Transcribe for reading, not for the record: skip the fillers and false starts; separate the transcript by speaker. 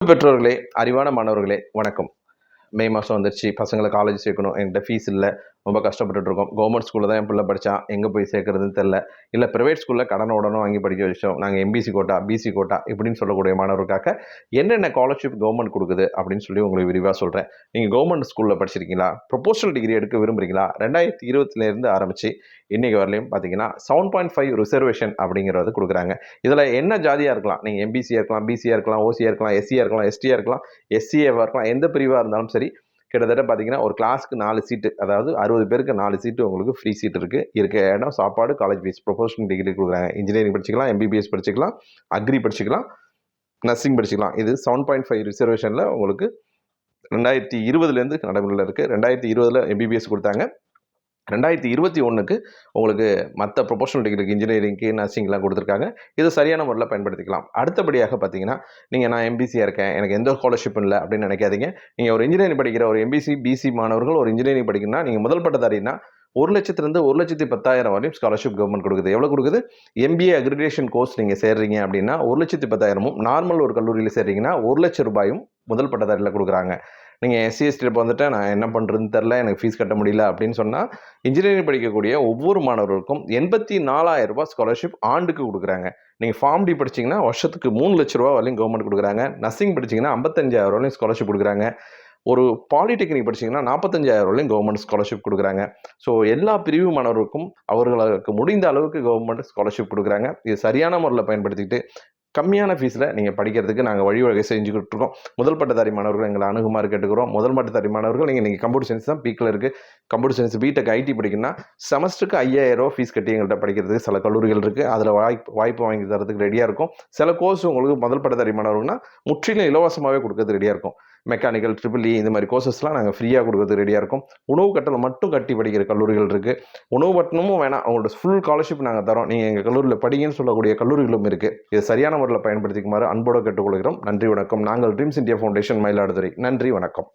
Speaker 1: பெற்றோர்களே, அறிவான மாணவர்களே வணக்கம். மே மாதம் வந்துருச்சு. பசங்களை காலேஜ் சேர்க்கணும். என்கிட்ட ஃபீஸ் இல்லை. ரொம்ப கஷ்டப்பட்டுட்டு இருக்கோம். கவர்மெண்ட் ஸ்கூலில் தான் என் பிள்ளை படித்தான். எங்கே போய் சேர்க்கறதுன்னு தெரில. இல்லை ப்ரைவேட் ஸ்கூலில் கடனை உடனே வாங்கி படிக்க வச்சோம். நாங்கள் எம்பிசி கோட்டா, பிசி கோட்டா இப்படின்னு சொல்லக்கூடிய மாணவர்களுக்காக என்னென்ன ஸ்காலர்ஷிப் கவர்மெண்ட் கொடுக்குது அப்படின்னு சொல்லி உங்களுக்கு விரிவாக சொல்கிறேன். நீங்கள் கவர்மெண்ட் ஸ்கூலில் படிச்சிருக்கீங்களா? ப்ரொபோஷனல் டிகிரி எடுக்க விரும்புகிறீங்களா? 2020 ஆரம்பித்து இன்றைக்கி வரலையும் பார்த்தீங்கன்னா 7.5 ரிசர்வேஷன் அப்படிங்கிறது கொடுக்குறாங்க. இதில் என்ன ஜாதியாக இருக்கலாம்? நீங்கள் எம்பிசியாக இருக்கலாம், பிசியாக இருக்கலாம், ஓசியாக இருக்கலாம், எஸ்சியாக இருக்கலாம், எஸ்டியாக இருக்கலாம், எஸ்சிஏவாக இருக்கலாம், எந்த பிரிவாக இருந்தாலும் சரி. கிட்டத்தட்ட பார்த்தீங்கன்னா ஒரு கிளாஸுக்கு 4 சீட்டு, அதாவது 60 பேருக்கு 4 சீட்டு உங்களுக்கு ஃப்ரீ சீட் இருக்குது. இருக்க இடம், சாப்பாடு, காலேஜ் ஃபீஸ். ப்ரொஃபஷனல் டிகிரி கொடுக்குறாங்க. இன்ஜினியரிங் படிச்சிக்கலாம், எம்பிபிஎஸ் படிச்சிக்கலாம், அக்ரி படிச்சிக்கலாம், நர்சிங் படிச்சிக்கலாம். இது 7.5 ரிசர்வேஷனில் உங்களுக்கு 2020 நடைமுறையில் இருக்குது. 2020 எம்பிபிஎஸ் கொடுத்தாங்க. 2021 உங்களுக்கு மற்ற ப்ரொபோஷனல் டிகிரிக்கு, இன்ஜினியரிங்க்கு, நர்சிங்லாம் கொடுத்துருக்காங்க. இது சரியான முறையில் பயன்படுத்திக்கலாம். அடுத்தபடியாக பார்த்தீங்கன்னா, நீங்கள் நான் எம்பிசியாக இருக்கேன், எனக்கு எந்த ஸ்காலர்ஷிப்பும் இல்லை அப்படின்னு நினைக்காதீங்க. நீங்கள் ஒரு இன்ஜினியரிங் படிக்கிற ஒரு எம்பிசி, பிசி மாணவர்கள் ஒரு இன்ஜினியரிங் படிக்கணும்னா நீங்கள் முதல் பட்டதாரின்னா 1,00,000 1,10,000 வரையும் ஸ்காலர்ஷிப் கவர்மெண்ட் கொடுக்குது. எவ்வளோ கொடுக்குது? எம்பிஏ அக்ரிடேஷன் கோர்ஸ் நீங்கள் சேர்றீங்க அப்படின்னா 1,10,000, நார்மல் ஒரு கல்லூரியில் சேர்றீங்கன்னா 1,00,000 ரூபாயும் முதல் பட்டதாரியில் கொடுக்குறாங்க. நீங்கள் எஸ்சி எஸ்டியில் வந்துட்டு நான் என்ன பண்ணுறதுன்னு தெரில, எனக்கு ஃபீஸ் கட்ட முடியல அப்படின்னு சொன்னால் இன்ஜினியரிங் படிக்கக்கூடிய ஒவ்வொரு மாணவர்களுக்கும் 84,000 ரூபாய் ஸ்காலர்ஷிப் ஆண்டுக்கு கொடுக்குறாங்க. நீங்கள் ஃபார்ம் டி படிச்சிங்கன்னா வருஷத்துக்கு 3,00,000 ரூபா வரையும் கவர்மெண்ட் கொடுக்குறாங்க. நர்சிங் படிச்சிங்கன்னா 55,000 ரூபாயும் ஸ்காலர்ஷிப் கொடுக்குறாங்க. ஒரு பாலிடெக்னிக் படிச்சிங்கன்னா 45,000 ரூபாயும் கவர்மெண்ட் ஸ்காலர்ஷிப் கொடுக்குறாங்க. ஸோ எல்லா பிரிவு மாணவர்களுக்கும் அவர்களுக்கு முடிந்த அளவுக்கு கவர்மெண்ட் ஸ்காலர்ஷிப் கொடுக்குறாங்க. இது சரியான முறையில் பயன்படுத்திக்கிட்டு கம்மியான ஃபீஸில் நீங்கள் படிக்கிறதுக்கு நாங்கள் வழிவகை செஞ்சுக்கிட்டு இருக்கோம். முதல் பட்டதாரி மாணவர்கள் எங்களை அணுகுமாறு கேட்டுக்கிறோம். முதல் பட்டதாரி மாணவர்கள் நீங்கள் கம்ப்யூட்டர் சயின்ஸ் தான் பீக்கில் இருக்குது. கம்ப்யூட்டர் சயின்ஸ் பிடெக் ஐடி படிக்கணும்னா செமஸ்டருக்கு 5,000 ரூபா ஃபீஸ் கட்டி எங்கள்கிட்ட படிக்கிறதுக்கு சில கல்லூரிகள் இருக்குது. அதில் வாய்ப்பு வாங்கி தரதுக்கு ரெடியாக இருக்கும். சில கோர்ஸ் உங்களுக்கு முதல் பட்டதாரி மாணவர்கள்னா முற்றிலும் இலவசமாகவே கொடுக்கறது ரெடியாக இருக்கும். மெக்கானிக்கல், ட்ரிபிள் இந்த மாதிரி கோர்சஸ்லாம் நாங்கள் ஃப்ரீயாக கொடுக்கறது ரெடியாக இருக்கும். உணவு கட்டணம் மட்டும் கட்டி படிக்கிற கல்லூரிகள் இருக்குது. உணவு கட்டணமும் வேணாம், அவங்களோட ஃபுல் ஸ்காலர்ஷிப் நாங்கள் தரோம். நீங்கள் எங்கள் கல்லூரியில் படிங்கன்னு சொல்லக்கூடிய கல்லூரிகளும் இருக்குது. இது சரியான முறையில் பயன்படுத்திக்குமாறு அன்போடு கேட்டுக்கொள்கிறோம். நன்றி, வணக்கம். நாங்கள் ட்ரீம்ஸ் இந்தியா ஃபவுண்டேஷன், மயிலாடுதுறை. நன்றி, வணக்கம்.